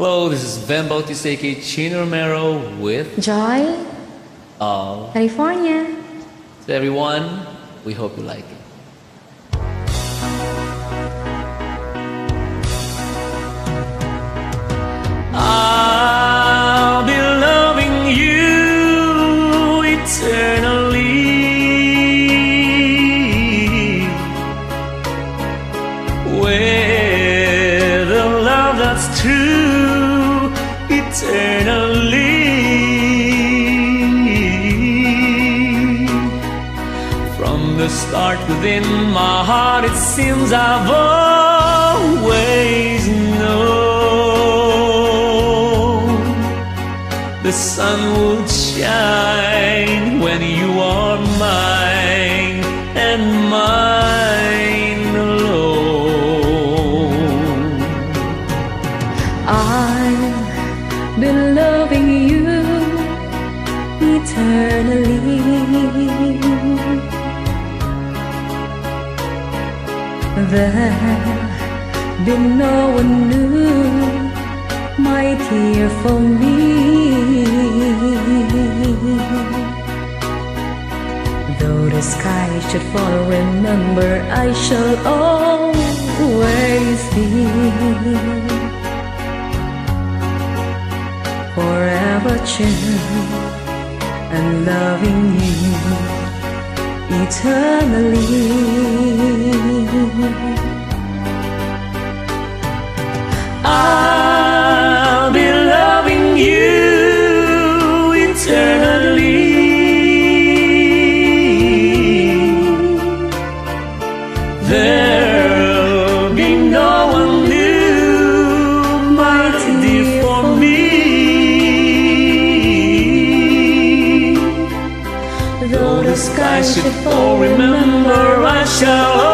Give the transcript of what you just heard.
Hello, this is Vhen Bautista, aka Chino Romero with Joy, all. California. So everyone, we hope you like it. I'll be loving you eternally, with a love that's true eternally. From the start within my heart, it seems I've always known the sun would shine when you are mine and mine alone. I've been loving you eternally. There'll be no one new, my dear, for me. Though the sky should fall, remember I shall always be forever true and loving you eternally. I'll be loving you eternally. There'll be no one new, my dear, for me. Though the sky should fall, remember I shall